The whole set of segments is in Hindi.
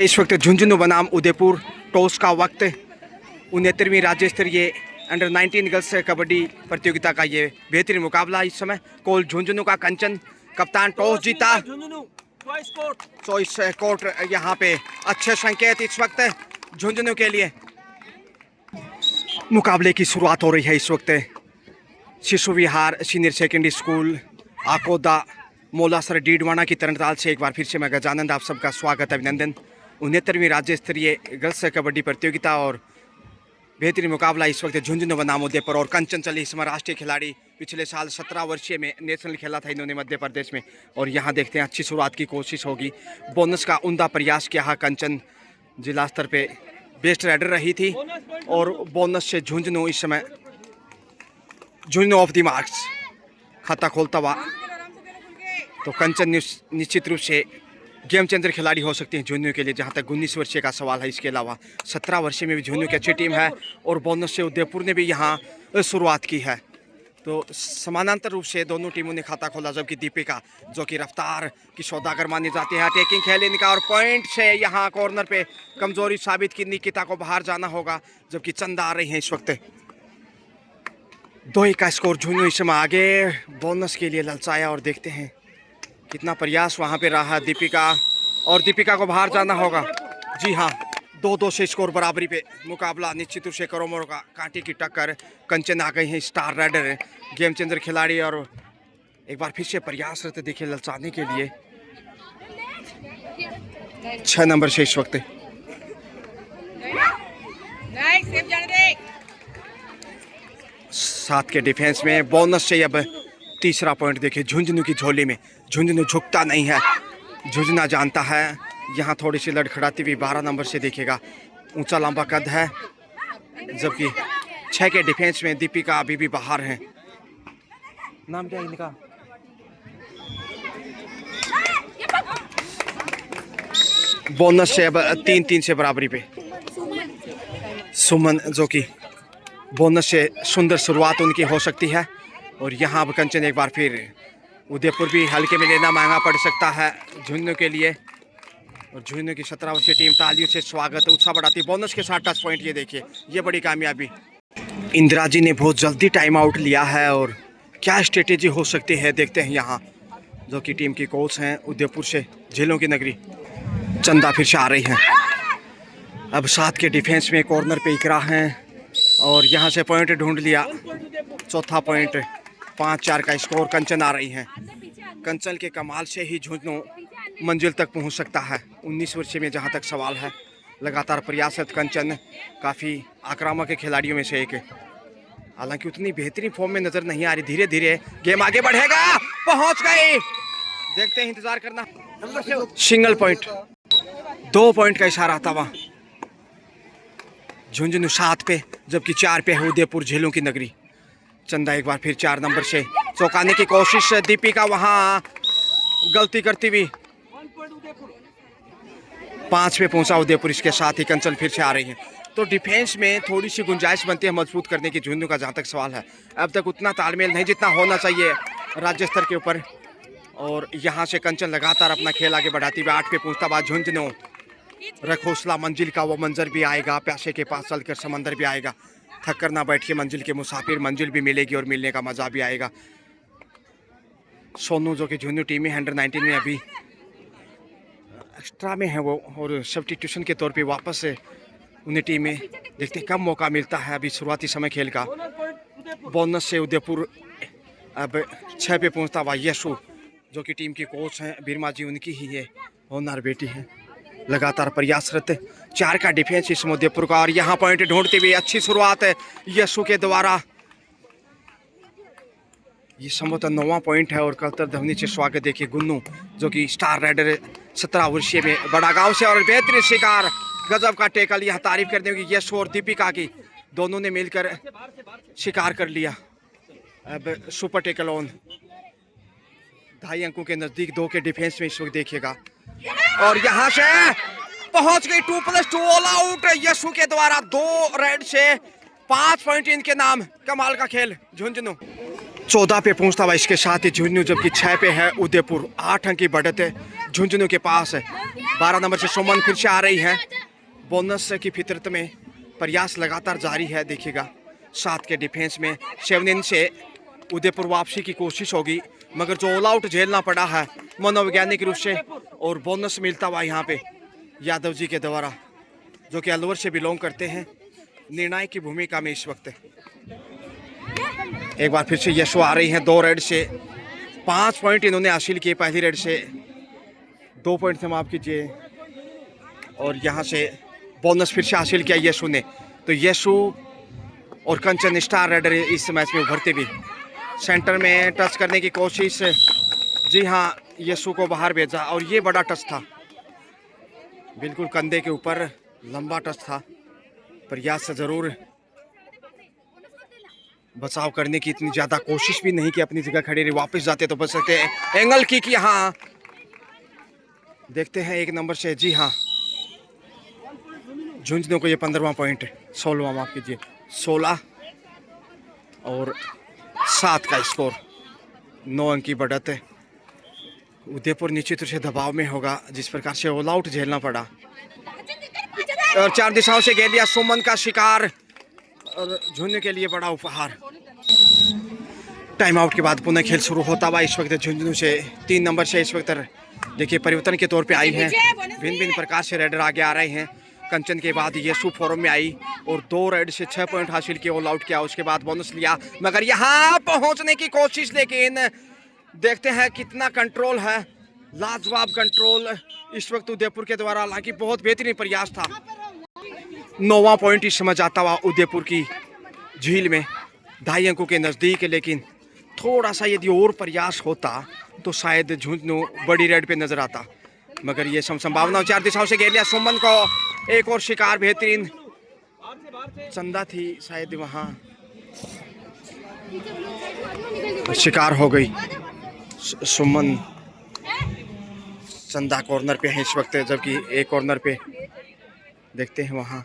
इस वक्त झुंझुनू बनाम उदयपुर टॉस का वक्त 69वीं राज्य स्तरीय अंडर 19 गर्ल्स कबड्डी प्रतियोगिता का ये बेहतरीन मुकाबला इस समय। कोल झुंझुनू का कंचन कप्तान टॉस जीता। चॉइस कोर्ट यहाँ पे अच्छे संकेत इस वक्त झुंझुनू के लिए। मुकाबले की शुरुआत हो रही है इस वक्त। शिशु विहार सीनियर सेकेंडरी स्कूल आकोदा मोलासर डीडवाना की तरनताल से एक बार फिर से मैं गजानंद आप सबका स्वागत अभिनंदन। 69वीं राज्य स्तरीय गर्ल्स कबड्डी प्रतियोगिता और बेहतरीन मुकाबला इस वक्त झुंझुनू बनाम उदयपुर। और कंचन चली इसमें राष्ट्रीय खिलाड़ी पिछले साल 17 वर्षीय में नेशनल खेला था इन्होंने मध्य प्रदेश में। और यहाँ देखते हैं अच्छी शुरुआत की कोशिश होगी। बोनस का उमदा प्रयास किया कंचन, जिला स्तर पे बेस्ट राइडर रही थी और बोनस से झुंझुनू इस समय झुंझुनू ऑफ द मार्क्स खाता खोलता हुआ। तो कंचन निश्चित रूप से गेम चेंजर खिलाड़ी हो सकती हैं झुंझुनू के लिए, जहां तक 19 वर्षीय का सवाल है। इसके अलावा 17 वर्षीय में भी झुंझुनू की अच्छी टीम है और बोनस से उदयपुर ने भी यहां शुरुआत की है। तो समानांतर रूप से दोनों टीमों ने खाता खोला, जबकि दीपिका जो कि रफ्तार की सौदागर मानी जाती है अटैकिंग खेल इनका और पॉइंट से यहाँ कॉर्नर पे कमजोरी साबित की। निकिता को बाहर जाना होगा, जबकि चंदा आ रही है इस वक्त। 2-1 का स्कोर झुंझुनू इस समय आगे बोनस के लिए ललचाया। और देखते हैं कितना प्रयास वहां पे रहा दीपिका, और दीपिका को बाहर जाना होगा। जी हाँ, 2-2 से स्कोर बराबरी पे मुकाबला निश्चित रूप से करोमों का कांटे की टक्कर। कंचन आ गई है स्टार राइडर गेम चेंजर खिलाड़ी और एक बार फिर से प्रयासरत देखिए ललचाने के लिए। 6 नंबर से इस वक्त 7 के डिफेंस में बोनस से अब तीसरा पॉइंट देखिए झुंझुनू की झोली में। झुंझुनू झुकता नहीं है, झुंझुनू जानता है यहाँ थोड़ी सी लड़खड़ाती हुई 12 नंबर से देखेगा। ऊंचा लंबा कद है, जबकि 6 के डिफेंस में दीपिका अभी भी बाहर हैं। नाम क्या है इनका? बोनस से अब 3-3 से बराबरी पे सुमन, जो कि बोनस से सुंदर शुरुआत उनकी हो सकती है। और यहाँ अब कंचन एक बार फिर उदयपुर भी हल्के में लेना महंगा पड़ सकता है झुंझुनू के लिए। और झुंझुनू की 17 वर्षीय टीम तालियों से स्वागत उत्साह बढ़ाती। बोनस के साथ टच पॉइंट ये देखिए, ये बड़ी कामयाबी। इंदिरा जी ने बहुत जल्दी टाइम आउट लिया है और क्या स्ट्रेटेजी हो सकती है देखते हैं यहाँ, जो कि टीम की कोच हैं उदयपुर से झीलों की नगरी चंदा फिर से आ रही हैं। अब 7 के डिफेंस में कॉर्नर पे इकरा हैं और यहाँ से पॉइंट ढूंढ लिया। चौथा पॉइंट 5-4 का स्कोर। कंचन आ रही हैं। कंचन के कमाल से ही झुंझुनू मंजिल तक पहुंच सकता है 19 वर्षीय में, जहां तक सवाल है। लगातार प्रयासरत कंचन काफ़ी आक्रामक के खिलाड़ियों में से एक है, हालांकि उतनी बेहतरीन फॉर्म में नजर नहीं आ रही। धीरे धीरे गेम आगे बढ़ेगा। पहुंच गई, देखते हैं, इंतजार करना। सिंगल पॉइंट, 2 पॉइंट का इशारा था वहां। झुंझुनू 7 पे, जबकि 4 पे है उदयपुर झीलों की नगरी। चंदा एक बार फिर 4 नंबर से चौंकाने की कोशिश। दीपिका वहां गलती करती हुई 5 पे पहुंचा उदयपुर। इसके साथ ही कंचन फिर से आ रही है। तो डिफेंस में थोड़ी सी गुंजाइश बनती है मजबूत करने की झुंझुनू का, जहां तक सवाल है। अब तक उतना तालमेल नहीं जितना होना चाहिए राज्य स्तर के ऊपर। और यहाँ से कंचन लगातार अपना खेल आगे बढ़ाती हुई 8 पे पहुंचता बाद झुंझुनू रखोसला मंजिल का वो मंजर भी आएगा, प्यासे के पास चलकर समंदर भी आएगा। थक कर ना बैठिए मंजिल के मुसाफिर, मंजिल भी मिलेगी और मिलने का मजा भी आएगा। सोनू जो कि झुंझुनू टीम में अंडर 19 में अभी एक्स्ट्रा में है वो, और सब्स्टिट्यूशन के तौर पे वापस उन्हें टीम में देखते कम मौका मिलता है अभी शुरुआती समय खेल का। बोनस से उदयपुर अब 6 पे पहुंचता हुआ यशु, जो कि टीम की कोच हैं बीरमा जी, उनकी ही ये होनहार बेटी है। लगातार प्रयासरत 4 का डिफेंस इस उदयपुर का। और यहाँ पॉइंट ढूंढते हुए अच्छी शुरुआत है यशु के द्वारा। ये संभवतः 9वां पॉइंट है। और कलतर ध्वनि से स्वागत देखिए गुन्नू, जो कि स्टार राइडर 17 वर्षीय में बड़ा गांव से, और बेहतरीन शिकार, गजब का टेकल। यह तारीफ करने होगी यशु और दीपिका की, दोनों ने मिलकर शिकार कर लिया। अब सुपर टेकल ऑन 2.5 अंकों के नजदीक 2 के डिफेंस में इस वक्त देखिएगा। और यहाँ से पहुंच गई 2+2 ऑल आउट यशु के द्वारा। 2 रेड से 5 पॉइंट इनके नाम। कमाल का खेल झुंझुनू 14 पे पहुंचता हुआ, इसके साथ ही झुंझुनू जबकि 6 पे है उदयपुर। 8 अंक की बढ़त है झुंझुनू के पास है। 12 नंबर से सुमन फिर से आ रही है। बोनस की फितरत में प्रयास लगातार जारी है। देखिएगा 7 के डिफेंस में 7 से उदयपुर वापसी की कोशिश होगी, मगर जो ऑल आउट झेलना पड़ा है मनोवैज्ञानिक रूप से, और बोनस मिलता हुआ यहाँ पे यादव जी के द्वारा, जो कि अलवर से बिलोंग करते हैं, निर्णायक की भूमिका में इस वक्त। एक बार फिर से यशो आ रही हैं 2 रेड से। 5 पॉइंट इन्होंने हासिल किए पहली रेड से, 2 पॉइंट से माफ कीजिए, और यहाँ से बोनस फिर से हासिल किया यशु ने। तो यशु और कंचन स्टार रेडर इस मैच में उभरते भी। सेंटर में टच करने की कोशिश, जी हाँ, यशु को बाहर भेजा, और ये बड़ा टच था, बिल्कुल कंधे के ऊपर लंबा टच था। प्रयास से जरूर बचाव करने की इतनी ज़्यादा कोशिश भी नहीं कि अपनी जगह खड़े रहे, वापस जाते तो बच सकते हैं। एंगल की यहाँ देखते हैं 1 नंबर से, जी हाँ, झुंझुनू को ये 15वां पॉइंट, 16वां माफ कीजिए, 16 और 7 का स्कोर। 9 अंक की बढ़त है। उदयपुर निश्चित रूप से दबाव में होगा, जिस प्रकार से ऑल आउट झेलना पड़ा। और 4 दिशाओं से गेंदिया सुमन का शिकार, और झुंझुनू के लिए बड़ा उपहार। टाइम आउट के बाद पुनः खेल शुरू होता हुआ इस वक्त झुंझुनू से 3 नंबर से इस वक्त देखिए परिवर्तन के तौर पे आई हैं। भिन्न भिन्न प्रकार से रेडर आगे आ रहे हैं। कंचन के बाद यशु फॉर्म में आई और 2 रेड से 6 पॉइंट हासिल किए, ऑल आउट किया, उसके बाद बोनस लिया, मगर यहाँ पहुंचने की कोशिश, लेकिन देखते हैं कितना कंट्रोल है। लाजवाब कंट्रोल इस वक्त उदयपुर के द्वारा, हालांकि बहुत बेहतरीन प्रयास था। 9वां पॉइंट इस समय जाता हुआ उदयपुर की झील में, 2.5 अंकों के नज़दीक, लेकिन थोड़ा सा यदि और प्रयास होता तो शायद झुंझुनू बड़ी रेड पे नजर आता, मगर ये संभावना। 4 दिशाओं से घेर लिया सुमन को, एक और शिकार, बेहतरीन चंदा थी शायद, वहाँ शिकार हो गई। सुमन चंदा कॉर्नर पे है इस वक्त, जबकि एक कॉर्नर पे देखते हैं वहाँ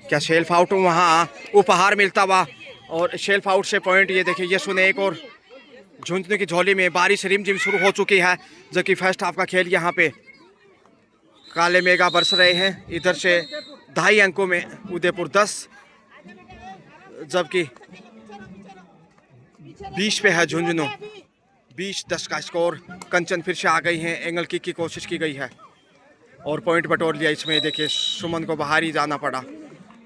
क्या शेल्फ आउट, वहाँ उपहार मिलता हुआ, और शेल्फ आउट से पॉइंट ये देखिए यशु ने एक और। झुंझुनू की झोली में बारिश रिमझिम शुरू हो चुकी है, जबकि फर्स्ट हाफ का खेल यहाँ पे काले मेघा बरस रहे हैं। इधर से 2.5 अंकों में उदयपुर 10, जबकि 20 पे है झुंझुनू। 20-10 का स्कोर। कंचन फिर से आ गई हैं, एंगल किक की कोशिश की गई है और पॉइंट बटोर लिया। इसमें देखिए सुमन को बाहर ही जाना पड़ा।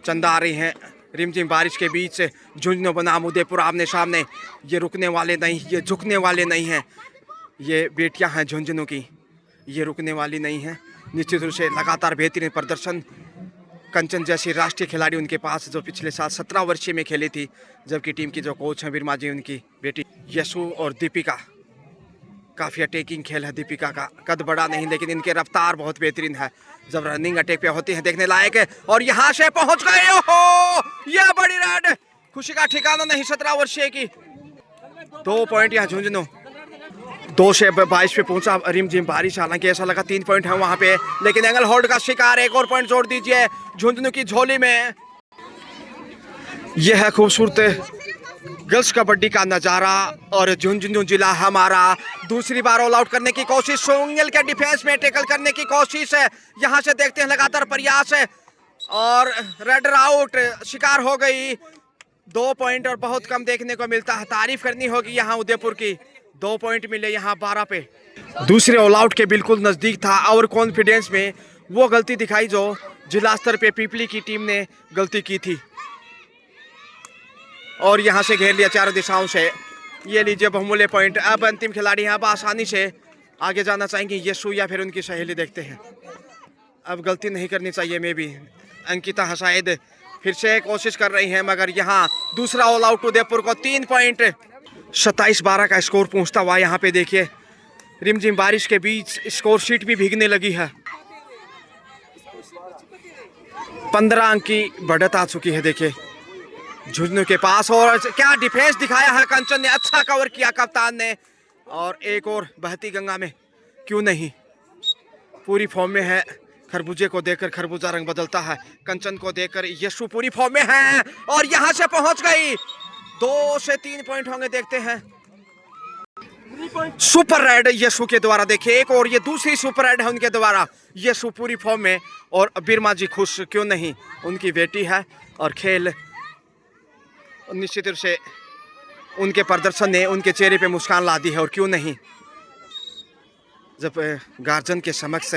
चंदा आ रही हैं रिमझिम बारिश के बीच से। झुंझुनू बनाम उदयपुर आमने सामने। ये रुकने वाले नहीं, ये झुकने वाले नहीं हैं। ये बेटियां हैं झुंझुनू की, ये रुकने वाली नहीं हैं। निश्चित रूप से लगातार बेहतरीन प्रदर्शन। कंचन जैसी राष्ट्रीय खिलाड़ी उनके पास, जो पिछले साल 17 वर्षीय में खेली थी, जबकि टीम की जो कोच हैं बिरमा जी, उनकी बेटी यशु और दीपिका। काफ़ी अटैकिंग खेल है दीपिका का, कद बड़ा नहीं लेकिन इनके रफ्तार बहुत बेहतरीन है जब रनिंग अटैक पे होती है, देखने लायक है। और यहाँ से पहुंच गए हो, यह बड़ी रेड, खुशी का ठिकाना नहीं 17 वर्षीय की। 2 पॉइंट यहाँ झुंझुनू 2 से 22 पे पहुंचा रिमझिम बारिश। हालांकि ऐसा लगा 3 पॉइंट है वहां पे, लेकिन एंगल होल्ड का शिकार। एक और पॉइंट जोड़ दीजिए झुंझुनू की झोली में। यह है खूबसूरत गर्ल्स कबड्डी का नजारा और झुंझुनू जिला हमारा। दूसरी बार ऑल आउट करने की कोशिश, सोंगल के डिफेंस में टैकल करने की कोशिश है। यहां से देखते हैं लगातार प्रयास है और रेडर आउट, शिकार हो गई। 2 पॉइंट और बहुत कम देखने को मिलता है। तारीफ करनी होगी यहाँ उदयपुर की, 2 पॉइंट मिले यहाँ 12 पे। दूसरे ऑल आउट के बिल्कुल नजदीक था और कॉन्फिडेंस में वो गलती दिखाई जो जिला स्तर पे पीपली की टीम ने गलती की थी। और यहाँ से घेर लिया 4 दिशाओं से। ये लीजिए बहुमूल्य पॉइंट। अब अंतिम खिलाड़ी यहाँ अब आसानी से आगे जाना चाहेंगे, यशु या फिर उनकी सहेली। देखते हैं, अब गलती नहीं करनी चाहिए। मे भी अंकिता शायद फिर से कोशिश कर रही हैं, मगर यहाँ दूसरा ऑल आउट उदयपुर को। 3 पॉइंट 27-12 का स्कोर पहुँचता हुआ। यहाँ पे देखिए रिमझिम बारिश के बीच स्कोर शीट भी भीगने लगी है। 15 अंक की बढ़त आ चुकी है देखिए झुंझुनू के पास। और क्या डिफेंस दिखाया है कंचन ने, अच्छा कवर किया कप्तान ने। और एक और बहती गंगा में क्यों नहीं, पूरी फॉर्म में है खरबूजे को देखकर खरबूजा रंग बदलता है। कंचन को देखकर यशु पूरी फॉर्म में है और यहां से पहुंच गई। 2 से 3 पॉइंट होंगे, देखते हैं। सुपर रेड यशु के द्वारा, देखिए एक और ये दूसरी सुपर रेड है उनके द्वारा। यशु पूरी फॉर्म में और बिरमा जी खुश, क्यों नहीं, उनकी बेटी है और खेल निश्चित रूप से उनके प्रदर्शन ने उनके चेहरे पे मुस्कान ला दी है। और क्यों नहीं, जब गार्जियन के समक्ष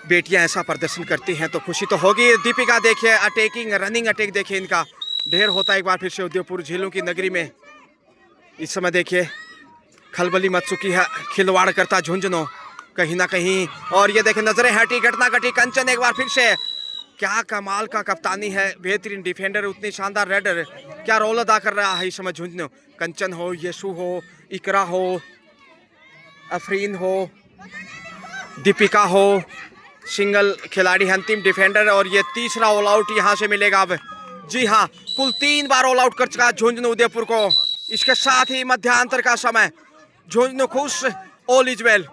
बेटियां ऐसा प्रदर्शन करती हैं तो खुशी तो होगी। दीपिका देखिए अटैकिंग, रनिंग अटैक देखिए इनका ढेर होता है एक बार फिर से उदयपुर झीलों की नगरी में। इस समय देखिए खलबली मच चुकी है, खिलवाड़ करता झुंझुनू कहीं ना कहीं। और ये देखें नजरें हटी, घटना घटी। कंचन एक बार फिर से, क्या कमाल का कप्तानी है, बेहतरीन डिफेंडर, उतनी शानदार रेडर, क्या रोल अदा कर रहा है इस समय झुंझुनू। कंचन हो, यशु हो, इकरा हो, अफरीन हो, दीपिका हो, सिंगल खिलाड़ी अंतिम डिफेंडर। और ये तीसरा ऑल आउट यहाँ से मिलेगा अब। जी हाँ, कुल 3 बार ऑल आउट कर चुका झुंझुनू उदयपुर को। इसके साथ ही मध्यांतर का समय, झुंझुनू खुश, all is well.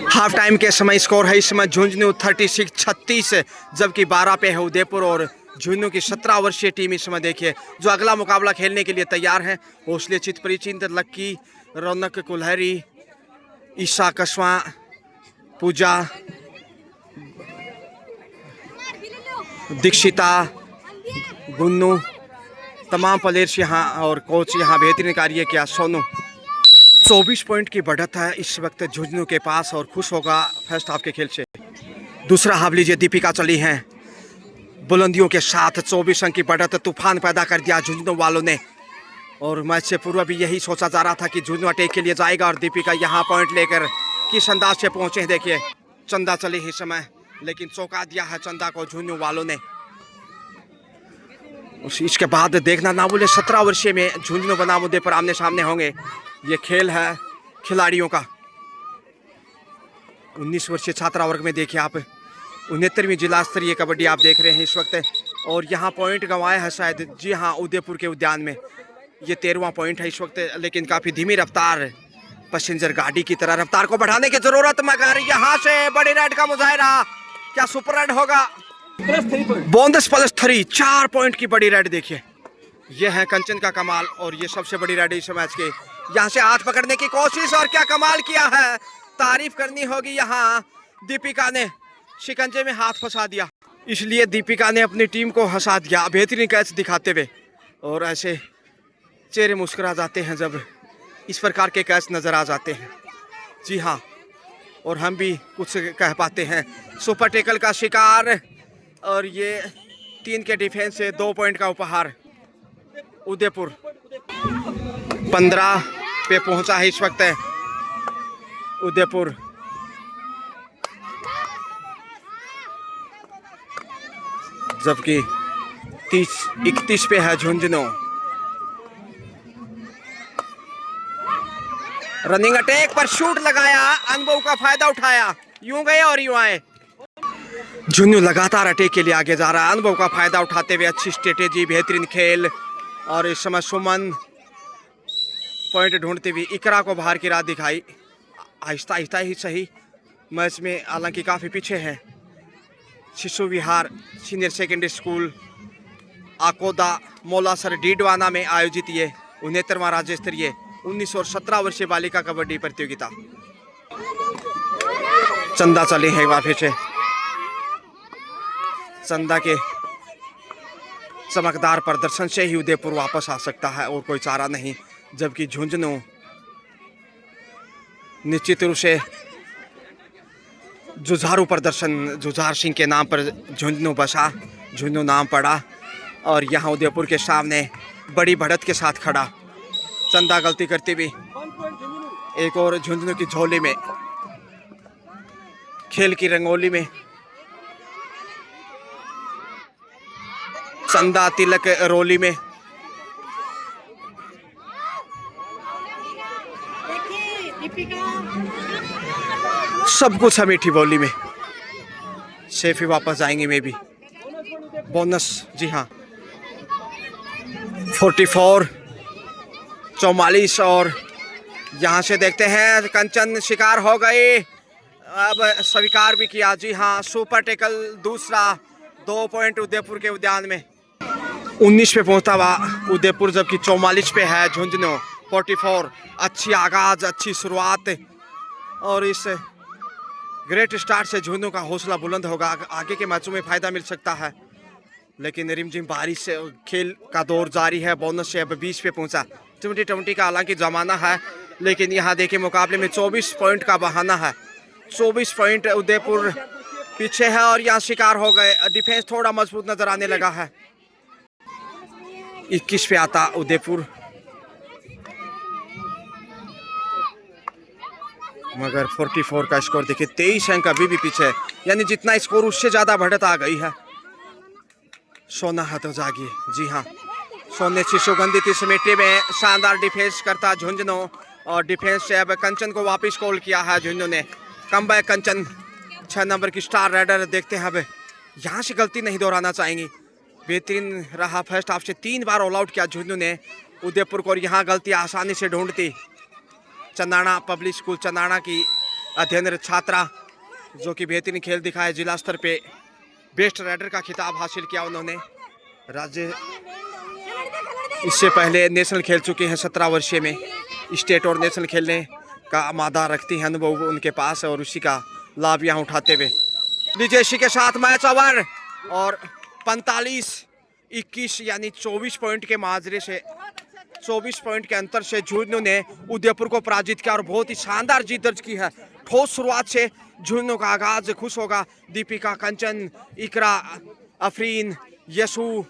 Half time के समय स्कोर है इस समय झुंझुनू 36-36, जबकि 12 पे है उदयपुर। और झुंझुनू की 17 वर्षीय टीम इस समय देखिए जो अगला मुकाबला खेलने के लिए तैयार है। हौसले चित परिचित लक्की, रौनक कुल्हरी, ईशा कस्वा, पूजा, दीक्षिता, गुन्नू, तमाम प्लेयर्स यहाँ और कोच यहाँ बेहतरीन कार्य किया। सोनू 24 पॉइंट की बढ़त है इस वक्त झुंझुनू के पास और खुश होगा फर्स्ट हाफ के खेल से। दूसरा हाफ लीजिए, दीपिका चली हैं बुलंदियों के साथ। 24 अंक की बढ़त, तूफान पैदा कर दिया झुंझुनू वालों ने। और मैच से पूर्व भी यही सोचा जा रहा था कि झुंझुनू अटैक के लिए जाएगा और दीपिका यहाँ पॉइंट लेकर किस अंदाज से पहुंचे हैं। देखिए चंदा चली इस समय, लेकिन चौंका दिया है चंदा को झुंझुनू वालों ने। इसके बाद देखना ना भूले 17 वर्षीय में झुंझुनू बनाम उदयपुर आमने सामने होंगे। ये खेल है खिलाड़ियों का। 19 वर्षीय छात्रा वर्ग में देखिए आप 69वीं जिला स्तरीय कबड्डी आप देख रहे हैं इस वक्त। और यहाँ पॉइंट गंवाया है शायद, जी हाँ, उदयपुर के उद्यान में। ये 13वां पॉइंट है इस वक्त, लेकिन काफ़ी धीमी रफ्तार, पैसेंजर गाड़ी की तरह रफ्तार को बढ़ाने की जरूरत। मगर यहाँ से बड़ी रेड का मुजाहरा, क्या सुपर रेड होगा? बोनस +3, 4 पॉइंट की बड़ी रेड देखिए। ये है कंचन का कमाल और ये सबसे बड़ी रेड इस मैच के। यहाँ से हाथ पकड़ने की कोशिश और क्या कमाल किया है, तारीफ करनी होगी। यहाँ दीपिका ने शिकंजे में हाथ फंसा दिया, इसलिए दीपिका ने अपनी टीम को हंसा दिया बेहतरीन कैच दिखाते हुए। और ऐसे चेहरे मुस्कुरा जाते हैं जब इस प्रकार के कैच नजर आ जाते हैं। जी हाँ, और हम भी कुछ कह पाते हैं। सुपर टेकल का शिकार और ये 3 के डिफेंस से 2 पॉइंट का उपहार। उदयपुर 15 पे पहुंचा है इस वक्त उदयपुर। जबकि 31 पे है झुंझुनू। रनिंग अटैक पर शूट लगाया, अनुभव का फायदा उठाया, यूं गए और यूं आए। झुंझुनू लगातार अटैक के लिए आगे जा रहा है, अनुभव का फायदा उठाते हुए अच्छी स्ट्रेटेजी, बेहतरीन खेल। और इस समय सुमन पॉइंट ढूंढते हुए इकरा को बाहर की राह दिखाई। आहिस्ता आहिस्ता ही सही, मैच में हालांकि काफ़ी पीछे है। शिशु विहार सीनियर सेकेंडरी स्कूल आकोदा मोलासर डीडवाना में आयोजित ये 69वां राज्य स्तरीय 19 और 17 वर्षीय बालिका कबड्डी प्रतियोगिता। चंदा चले हैं एक बार फिर से। चंदा के चमकदार प्रदर्शन से ही उदयपुर वापस आ सकता है और कोई चारा नहीं। जबकि झुंझुनू निश्चित रूप से जुझारू प्रदर्शन, जुझार सिंह के नाम पर झुंझुनू बसा, झुंझुनू नाम पड़ा और यहाँ उदयपुर के सामने बड़ी बढ़त के साथ खड़ा। चंदा गलती करती भी एक और झुंझुनू की झोली में, खेल की रंगोली में। चंदा तिलक रोली में। सब कुछ है मीठी बोली में। सेफी वापस जाएंगे में भी। बोनस, जी हाँ, 44 और यहाँ से देखते हैं कंचन शिकार हो गए अब स्वीकार भी किया। जी हाँ, सुपर टेकल दूसरा, 2 पॉइंट उदयपुर के उद्यान में। 19 पे पहुंचता हुआ उदयपुर, जबकि 44 पे है झुंझुनू। 44। अच्छी आगाज, अच्छी शुरुआत, और इस ग्रेट स्टार्ट से झुंझुनू का हौसला बुलंद होगा। आगे के मैचों में फायदा मिल सकता है, लेकिन रिमझिम बारिश से खेल का दौर जारी है। बोनस से अब 20 पे पहुंचा। 2020 का हालांकि जमाना है, लेकिन यहाँ देखिए मुकाबले में 24 पॉइंट का बहाना है। 24 पॉइंट, उदयपुर पीछे है और यहाँ शिकार हो गए। डिफेंस थोड़ा मजबूत नजर आने लगा है। 21 पे आता उदयपुर, मगर 44 का स्कोर देखिए। 23 अंक अभी भी पीछे, यानी जितना स्कोर उससे ज्यादा बढ़त आ गई है। सोना है तो जागी। जी हाँ, सोने से सुगंधित इस मिट्टी में शानदार डिफेंस करता झुंझुनू, और डिफेंस से अब कंचन को वापस कॉल किया है झुंझुनू ने। कमबैक कंचन, 6 नंबर की स्टार राइडर। देखते हैं अब यहाँ से गलती नहीं दोहराना चाहेंगी। बेहतरीन रहा फर्स्ट हाफ से, 3 बार ऑल आउट किया झुंझुनू ने उदयपुर को, और यहाँ गलती आसानी से ढूंढती चंदाना पब्लिक स्कूल चंदाना की अध्ययनरत छात्रा, जो कि बेहतरीन खेल दिखाए। जिला स्तर पे बेस्ट राइडर का खिताब हासिल किया उन्होंने। राज्य इससे पहले नेशनल खेल चुके हैं। 17 वर्षीय में स्टेट और नेशनल खेलने का मादा रखती हैं, अनुभव उनके पास, और उसी का लाभ यहाँ उठाते हुए विजेशी के साथ मैच ओवर। और 45-21 यानी 24 पॉइंट के माजरे से, 24 पॉइंट के अंतर से झुंझुनू ने उदयपुर को पराजित किया और बहुत ही शानदार जीत दर्ज की है। ठोस शुरुआत से झुंझुनू का आगाज खुश होगा। Deepika, Kanchan, Iqra, Afreen, Yasu,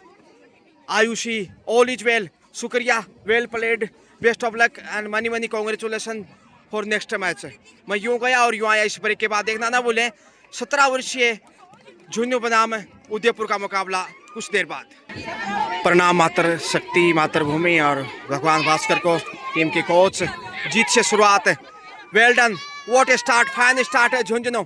Aayushi, all is well, शुक्रिया, well played, best of luck and money money congratulation for next match. मैं यूँ गया और यूँ आया। इस ब्रेक के बाद देखना ना भूलें 17 वर्षीय झुंझुनू बनाम उदयपुर का मुकाबला कुछ देर बाद। प्रणाम मातृ शक्ति, मातृभूमि और भगवान भास्कर को, टीम के कोच। जीत से शुरुआत, well done, what start, fine start है झुंझुनू।